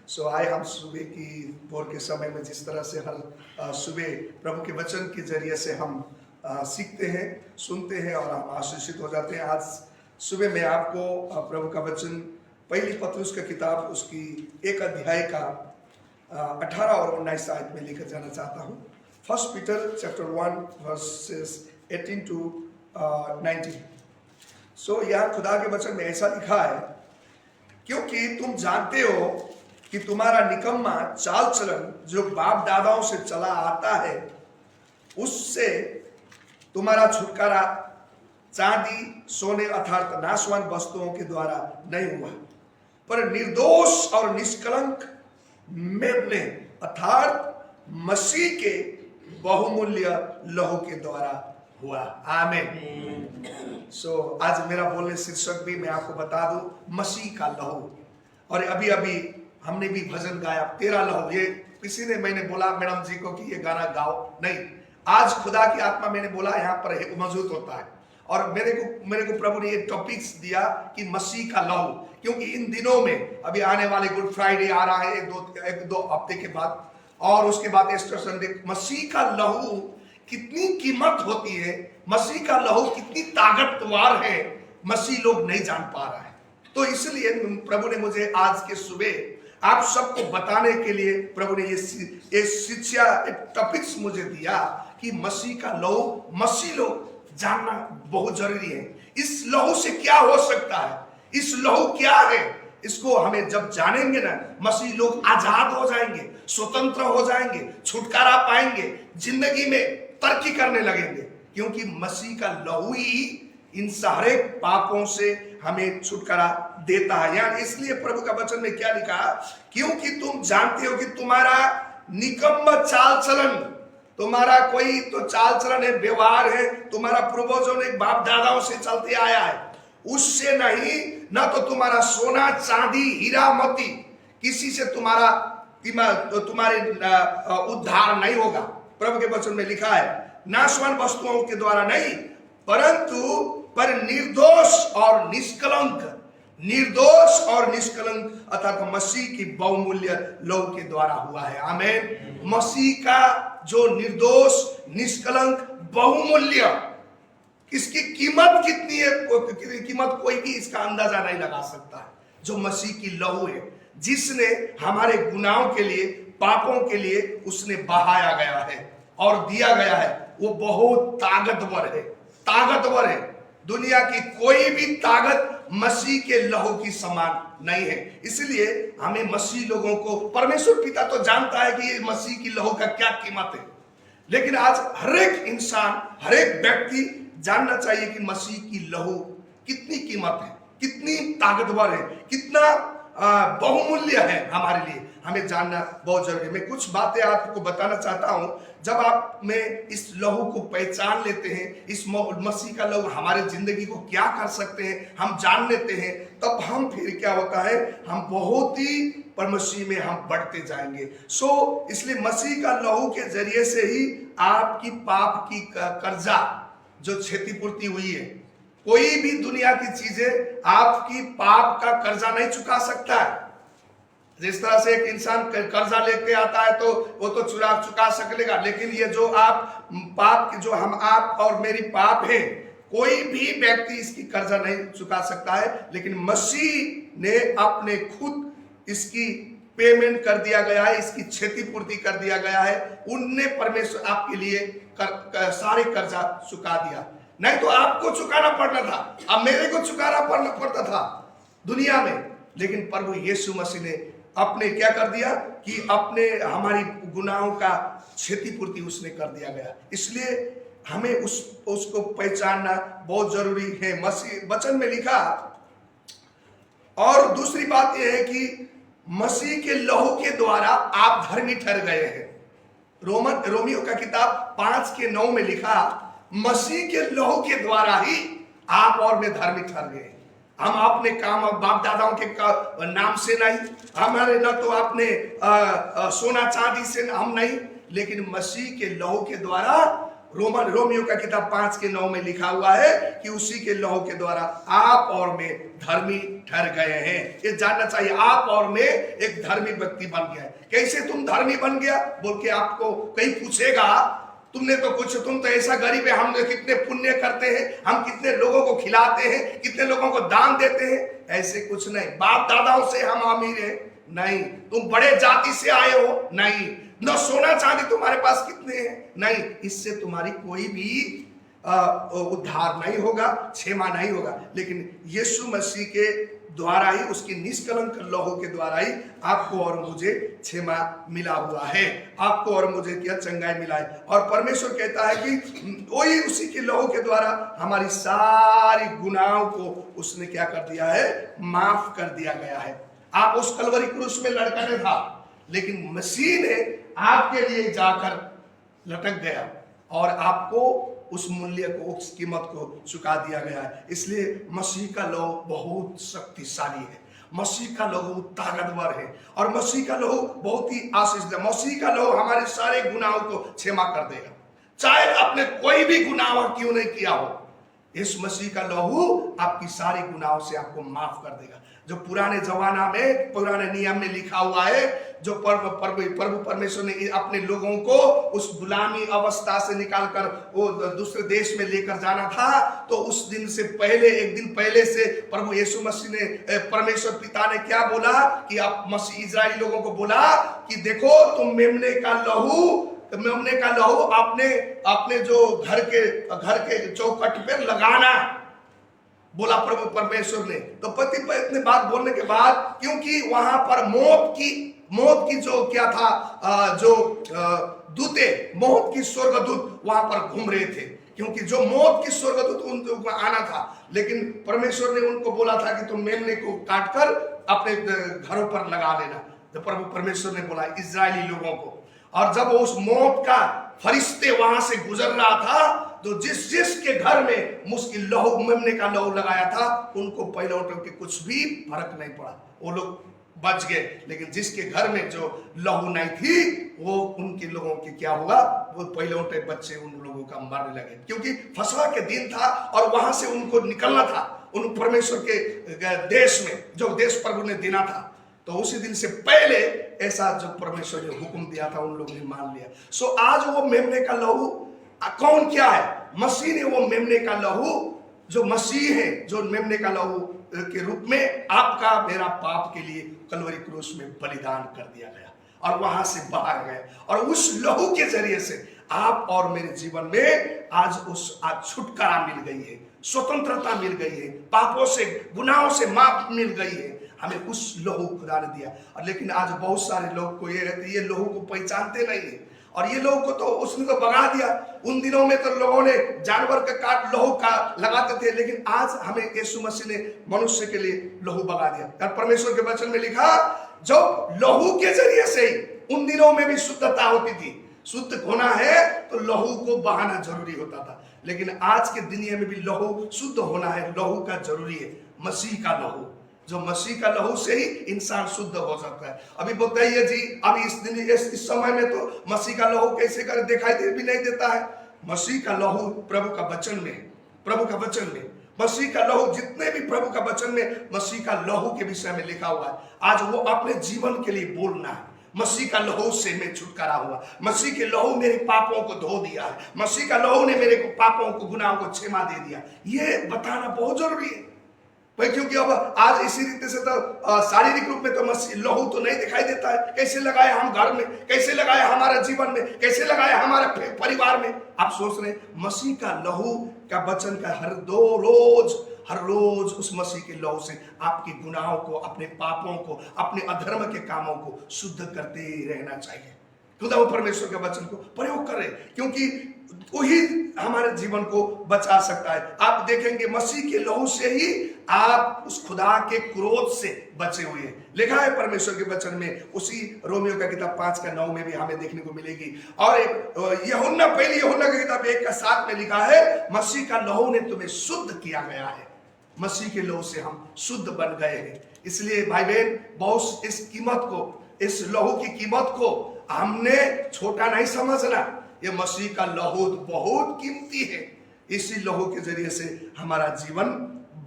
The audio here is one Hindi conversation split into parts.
सो आए हम सुबह की भोर के समय में जिस तरह से हर सुबह प्रभु के वचन के जरिए से हम सीखते हैं, सुनते हैं और हम आशीषित हो जाते हैं। आज सुबह मैं आपको प्रभु का वचन पहली पत्रुस का किताब उसकी 1 अध्याय का 18 और 19 आयत में लेकर जाना चाहता हूँ। 1 पीटर चैप्टर 1 वर्सेस 18 to 19। सो यहाँ खुदा के वचन में ऐसा लिखा है, क्योंकि तुम जानते हो कि तुम्हारा निकम्मा चाल चलन जो बाप दादाओं से चला आता है, उससे तुम्हारा छुटकारा चांदी सोने अर्थात नाशवान वस्तुओं के द्वारा नहीं हुआ, पर निर्दोष और निष्कलंक मेमने अर्थात मसीह के बहुमूल्य लहू के द्वारा हुआ। आमीन। सो आज मेरा बोलने शीर्षक भी मैं आपको बता दूं, मसीह का लहू। और अभी अभी हमने भी भजन गाया, तेरा लहू। ये किसी ने मैंने बोला मैडम जी को कि ये गाना गाओ, नहीं, आज खुदा की आत्मा मैंने बोला यहाँ पर मौजूद होता है और मेरे को प्रभु ने ये टॉपिक्स दिया कि मसीह का लहू, क्योंकि इन दिनों में अभी आने वाले गुड फ्राइडे आ रहा है एक दो हफ्ते के बाद, और उसके बाद ईस्टर संडे। मसीह का लहू कितनी कीमत होती है, मसीह का लहू कितनी ताकतवर है, मसीह लोग नहीं जान पा रहा है। तो इसलिए प्रभु ने मुझे आज के सुबह आप सबको बताने के लिए प्रभु ने ये शिक्षा टॉपिक्स मुझे दिया कि मसीह का लहू, मसीह लोग जानना बहुत जरूरी है। इस लहू से क्या हो सकता है, इस लहू क्या है, इसको हमें जब जानेंगे ना, मसीह लोग आजाद हो जाएंगे, स्वतंत्र हो जाएंगे, छुटकारा पाएंगे, जिंदगी में तरक्की करने लगेंगे, क्योंकि मसीह का लहू ही इन सारे पापों से हमें छुटकारा देता है। यार इसलिए प्रभु का वचन में क्या लिखा, क्योंकि तुम जानते हो कि तुम्हारा निकम्मा चाल चलन, तुम्हारा कोई तो चाल चलन है, व्यवहार है, तुम्हारा पूर्वजों ने बाप दादाओं से चलते आया है, उससे नहीं, न तो तुम्हारा सोना चांदी हीरा मोती किसी से तुम्हारे उद्धार नहीं होगा। प्रभु के वचन में लिखा है, नाशवान वस्तुओं के द्वारा नहीं, पर निर्दोष और निष्कलंक अर्थात मसीह की बहुमूल्य लहू के द्वारा हुआ है। आमीन। मसीह का जो निर्दोष निष्कलंक बहुमूल्य, इसकी कीमत कितनी है, कीमत कोई भी इसका अंदाजा नहीं लगा सकता है। जो मसीह की लहू है, जिसने हमारे गुनाहों के लिए, पापों के लिए उसने बहाया गया है और दिया गया है, वो बहुत ताकतवर है। दुनिया की कोई भी ताकत मसीह के लहू की समान नहीं है। इसलिए हमें मसीह लोगों को, परमेश्वर पिता तो जानता है कि ये मसीह की लहू का क्या कीमत है, लेकिन आज हर एक इंसान, हर एक व्यक्ति जानना चाहिए कि मसीह की लहू कितनी कीमत है, कितनी ताकतवर है, कितना बहुमूल्य है हमारे लिए। हमें जानना बहुत जरूरी है। मैं कुछ बातें आपको बताना चाहता हूं। जब आप में इस लहू को पहचान लेते हैं, इस मसीह का लहू हमारे जिंदगी को क्या कर सकते हैं हम जान लेते हैं, तब हम फिर क्या होता है, हम बहुत ही परमसीह में हम बढ़ते जाएंगे। इसलिए मसीह का लहू के जरिए से ही आपकी पाप की कर्जा जो क्षतिपूर्ति हुई है, कोई भी दुनिया की चीजें आपकी पाप का कर्जा नहीं चुका सकता है। जिस तरह से एक इंसान कर्जा लेके आता है तो वो तो चुका सकेगा, लेकिन ये जो आप पाप की, जो हम आप और मेरी पाप है, कोई भी व्यक्ति इसकी कर्जा नहीं चुका सकता है। लेकिन मसीह ने अपने खुद इसकी पेमेंट कर दिया गया है, इसकी क्षतिपूर्ति कर दिया गया है। उनने परमेश्वर आपके लिए सारे कर्जा चुका दिया। नहीं तो आपको चुकाना पड़ना था, अब मेरे को चुकाना पड़ता था दुनिया में, लेकिन प्रभु यीशु मसीह ने अपने क्या कर दिया कि अपने हमारी गुनाहों का क्षतिपूर्ति उसने कर दिया गया। इसलिए हमें उसको पहचानना बहुत जरूरी है। मसीह वचन में लिखा, और दूसरी बात यह है कि मसीह के लहू के द्वारा आप धर्मी ठहर गए हैं। रोमियो का किताब 5:9 में लिखा, मसीह के लहू के द्वारा ही आप और मैं धर्मी ठहर गए। हम अपने काम और बाप दादाओं के नाम से नहीं, हमारे न तो अपने सोना चांदी से हम नहीं, लेकिन मसीह के लहू के द्वारा रोमियो का किताब 5:9 में लिखा हुआ है कि उसी के लहू के द्वारा आप और मैं धर्मी ठहर गए हैं। ये जानना चाहिए, आप और मैं एक धर्मी व्यक्ति बन गया है। कैसे तुम धर्मी बन गया बोल के आपको कहीं पूछेगा, तुमने तो कुछ, तुम तो ऐसा गरीब है, हम कितने पुण्य करते हैं, हम कितने लोगों को खिलाते हैं, कितने लोगों को दान देते हैं। ऐसे कुछ नहीं। बाप दादाओं से हम अमीर हैं? नहीं। तुम बड़े जाति से आए हो? नहीं। न सोना चांदी तुम्हारे पास कितने हैं? नहीं। इससे तुम्हारी कोई भी उद्धार नहीं होगा, क्षमा नहीं होगा। लेकिन यीशु मसीह के द्वारा ही, उसकी निष्कलंक लहू के द्वारा ही आपको और मुझे क्षमा मिला हुआ है, आपको और मुझे क्या चंगाई मिला है। और परमेश्वर कहता है कि वही उसी के लहू के द्वारा हमारी सारी गुनाहों को उसने क्या कर दिया है, माफ कर दिया गया है। आप उस कलवरी क्रूस में लटका था, लेकिन मसीह ने आपके लिए जाकर लटक गया और आपको उस मूल्य को, उस कीमत को चुका दिया गया है। इसलिए मसीह का लहू बहुत शक्तिशाली है, मसीह का लहू ताकतवर है और मसीह का लहू बहुत ही आशीष है। मसीह का लहू हमारे सारे गुनाहों को क्षमा कर देगा, चाहे आपने कोई भी गुनाह क्यों नहीं किया हो। इस मसीह का लहू आपकी सारी गुनाहों से आपको माफ कर देगा। जो पुराने जमाना में, पुराने नियम में लिखा हुआ है, जो प्रभु परमेश्वर ने अपने लोगों को उस गुलामी अवस्था से निकालकर वो दूसरे देश में लेकर जाना था, तो उस दिन से पहले, एक दिन पहले से प्रभु यीशु मसीह ने, परमेश्वर पिता ने क्या बोला कि आप मसीह इजराइली लोगों को बोला कि देखो, तुम मेमने का लहू अपने जो घर के चौखट पर लगाना, बोला प्रभु परमेश्वर ने। तो पति पत्नी बात बोलने के बाद, क्योंकि वहां पर मौत की जो क्या था, दूते, मौत की स्वर्गदूत वहां पर घूम रहे थे, क्योंकि जो मौत की स्वर्गदूत उनको आना था। लेकिन परमेश्वर ने उनको बोला था कि तुम मेमने को काटकर अपने घरों पर लगा लेना। तो प्रभु परमेश्वर ने बोला इजरायली लोगों को, और जब उस मौत का फरिश्ते वहां से गुजर रहा था, तो जिसके घर में मुश्किल लहू, मेमने का लहू लगाया था, उनको पहिलौठों के कुछ भी फर्क नहीं पड़ा, वो लोग बच गए। लेकिन जिसके घर में जो लहू नहीं थी, वो उनके लोगों के क्या हुआ, वो पहिलौठे बच्चे उन लोगों का मरने लगे, क्योंकि फसह के दिन था और वहां से उनको निकलना था उन परमेश्वर के देश में, जो देश प्रभु ने देना था। तो उसी दिन से पहले ऐसा जो परमेश्वर ने हुक्म दिया था, उन लोगों ने मान लिया। सो आज वो मेमने का लहू कौन क्या है? मसीह ने वो मेमने का लहू, जो मसीह है, जो मेमने का लहू के रूप में आपका मेरा पाप के लिए कलवरी क्रूस में बलिदान कर दिया गया और वहां से बाहर गए। और उस लहू के जरिए से आप और मेरे जीवन में आज छुटकारा मिल गई है, स्वतंत्रता मिल गई है, पापों से, गुनाहों से माफ मिल गई है। हमें उस लहू खुदा ने दिया। और लेकिन आज बहुत सारे लोग को ये लहू को पहचानते नहीं है, और ये लोगों को तो उसने तो भगा दिया। उन दिनों में तो लोगों ने जानवर का काट लहू का लगाते थे, लेकिन आज हमें यीशु मसीह ने मनुष्य के लिए लहू भगा दिया। और परमेश्वर के वचन में लिखा, जो लहू के जरिए से ही उन दिनों में भी शुद्धता होती थी। शुद्ध होना है तो लहू को बहाना जरूरी होता था, लेकिन आज के दुनिया में भी लहू शुद्ध होना है, लहू का जरूरी है, मसीह का लहू। जो मसीह का लहू से ही इंसान शुद्ध हो सकता है। अभी बताइए जी, अभी इस समय में तो मसीह का लहू कैसे कर दिखाई दे भी नहीं देता है। मसीह का लहू प्रभु का वचन में मसीह का लहू, जितने भी प्रभु का वचन में मसीह का लहू के विषय में लिखा हुआ है, आज वो अपने जीवन के लिए बोलना है। मसीह का लहू से मैं छुटकारा हुआ, मसीह के लहू मेरे पापों को धो दिया है, मसीह का लहू ने मेरे पापों को, गुनाहों को क्षमा दे दिया। ये बताना बहुत जरूरी है भाई, क्योंकि अब आज इसी रीति से तो शारीरिक रूप में तो मसीह लहू तो नहीं दिखाई देता है। कैसे लगाए हम घर में, कैसे लगाए हमारे जीवन में, कैसे लगाए हमारे परिवार में। आप सोच रहे मसीह का लहू का वचन का हर रोज उस मसीह के लहू से आपके गुनाहों को, अपने पापों को, अपने अधर्म के कामों को शुद्ध करते रहना चाहिए। खुदा वो परमेश्वर के वचन को प्रयोग करें, क्योंकि वही हमारे जीवन को बचा सकता है। आप देखेंगे मसीह के लहू से ही आप उस खुदा के क्रोध से बचे हुए हैं। लिखा है परमेश्वर के वचन में, उसी रोमियो का किताब 5:9 में भी हमें देखने को मिलेगी। और पहली यूहन्ना की किताब 1:7 में लिखा है, मसीह का लहू ने तुम्हें शुद्ध किया गया है। मसीह के लहू से हम शुद्ध बन गए हैं। इसलिए भाई बहन, बहुत इस लहू की कीमत को हमने छोटा नहीं समझना। ये मसीह का लहू बहुत कीमती है। इसी लहू के जरिए से हमारा जीवन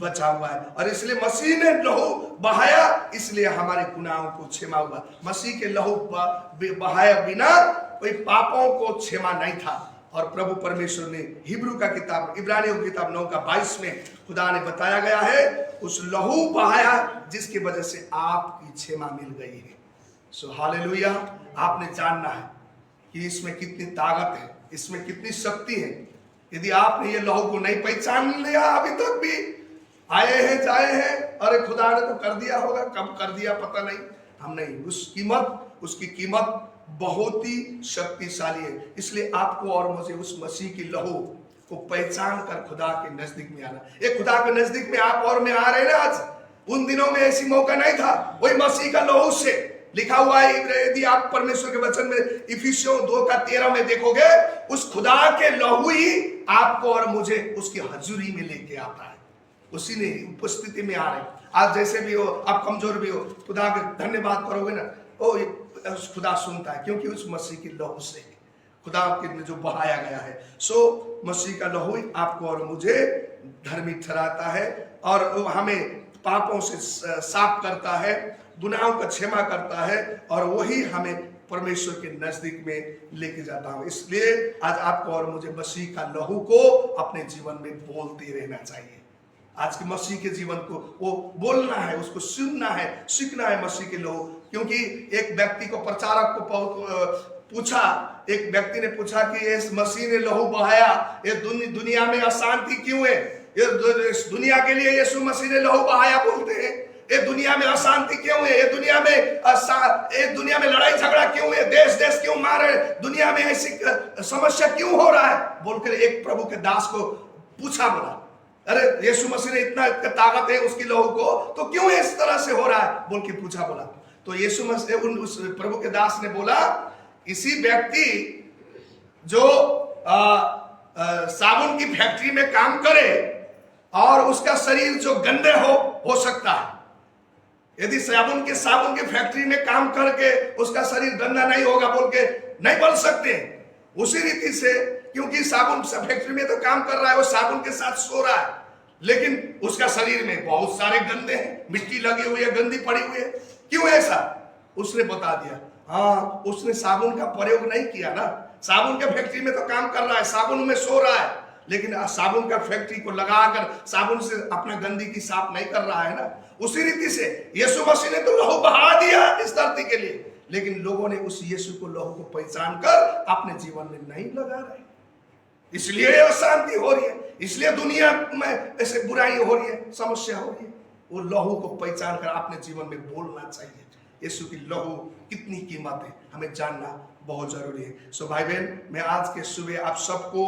बचा हुआ है, और इसलिए मसीह ने लहू बहाया, इसलिए हमारे गुनाहों को क्षमा हुआ। मसीह के लहू बहाया बिना कोई पापों को क्षमा नहीं था। और प्रभु परमेश्वर ने हिब्रू का किताब, इब्रानियों की किताब 9:22 में खुदा ने बताया गया है, उस लहू बहाया जिसकी वजह से आपकी क्षमा मिल गई है। सो हालेलुया। आपने जानना है कि इसमें कितनी ताकत है, इसमें कितनी शक्ति है। यदि आपने ये लहू को नहीं पहचान लिया, अभी तक भी आए हैं जाए हैं, अरे खुदा ने तो कर दिया होगा, कब कर दिया पता नहीं, हम नहीं। उसकी कीमत बहुत ही शक्तिशाली है। इसलिए आपको और मुझे उस मसीह की लहू को पहचान कर खुदा के नजदीक में आना। ये खुदा के नजदीक में आप और मैं आ रहे हैं ना आज। उन दिनों में ऐसी मौका नहीं था। वही मसीह का लहू से लिखा हुआ है। यदि आप परमेश्वर के वचन में इफिसियों 2:13 में देखोगे, उस खुदा के लहू ही आपको और मुझे उसकी हजूरी में लेके आता है। उसी ने उपस्थिति में आ रहे। आज जैसे भी हो, आप कमजोर भी हो, खुदा के धन्यवाद करोगे ना, ओ खुदा सुनता है, क्योंकि उस मसीह की लहू से खुदा के जो बहाया गया है। सो मसीह का लहू आपको और मुझे धर्मी ठहराता है, और हमें पापों से साफ करता है, गुनाहों का क्षमा करता है, और वही हमें परमेश्वर के नजदीक में लेके जाता हूं। इसलिए आज आपको और मुझे मसीह का लहू को अपने जीवन में बोलते रहना चाहिए। आज के मसीह के जीवन को वो बोलना है, उसको सुनना है, सीखना है मसीह के लहू। क्योंकि एक व्यक्ति को, प्रचारक को पूछा, एक व्यक्ति ने पूछा कि इस मसीह ने लहू बहाया, ये दुनिया में अशांति क्यों है? इस दुनिया के लिए यीशु मसीह ने लहू बहाया बोलते हैं। ये दुनिया में अशांति क्यों है? ये दुनिया में लड़ाई झगड़ा क्यों है? देश क्यों मारे? दुनिया में ऐसी समस्या क्यों हो रहा है? बोलकर एक प्रभु के दास को पूछा, बोला, अरे यीशु मसीह ने इतना ताकत है उसकी लहू को, तो क्यों इस तरह से हो रहा है? बोल के पूछा, बोला। तो यीशु मसीह उस प्रभु के दास ने बोला, इसी व्यक्ति जो साबुन की फैक्ट्री में काम करे और उसका शरीर जो गंदे हो सकता है। यदि साबुन के फैक्ट्री में काम करके उसका शरीर गंदा नहीं होगा बोल के नहीं बोल सकते। उसी रीति से, क्योंकि साबुन फैक्ट्री में तो काम कर रहा है, वो साबुन के साथ सो रहा है, लेकिन उसका शरीर में बहुत सारे गंदे हैं, मिट्टी लगी हुई है, गंदी पड़ी हुई है। क्यों ऐसा? उसने बता दिया। हाँ, उसने साबुन का प्रयोग नहीं किया ना। साबुन के फैक्ट्री में तो काम कर रहा है, साबुन में सो रहा है, लेकिन साबुन का फैक्ट्री को लगाकर साबुन से अपना गंदगी साफ नहीं कर रहा है ना। उसी रीति से यीशु मसीह ने तो लहू बहा दिया इस धरती के लिए, लेकिन लोगों ने उस यीशु को लहू को पहचान कर अपने जीवन में नहीं लगा रहे, इसलिए अशांति हो रही है, इसलिए दुनिया में ऐसे बुराई हो रही है, समस्या हो रही है। वो लहू को पहचान कर अपने जीवन में बोलना चाहिए। यीशु की लहू कितनी कीमत है, हमें जानना बहुत जरूरी है। सो भाई बहन, मैं आज के सुबह आप सबको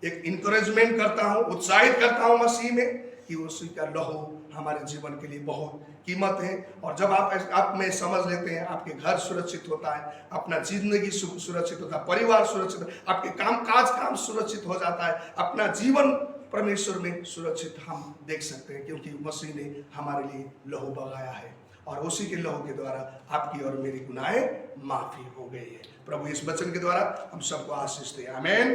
एक इंकरेजमेंट करता हूं, उत्साहित करता हूं मसीह में, कि उसी का लहू हमारे जीवन के लिए बहुत कीमत है। और जब आप में समझ लेते हैं, आपके घर सुरक्षित होता है, अपना जिंदगी सुरक्षित होता है, परिवार सुरक्षित, आपके काम सुरक्षित हो जाता है, अपना जीवन परमेश्वर में सुरक्षित हम देख सकते हैं, क्योंकि मसीह ने हमारे लिए लहू बहाया है, और उसी के लहू के द्वारा आपकी और मेरी गुनाहें माफी हो गई है। प्रभु इस वचन के द्वारा हम सबको आशीष दे। आमीन।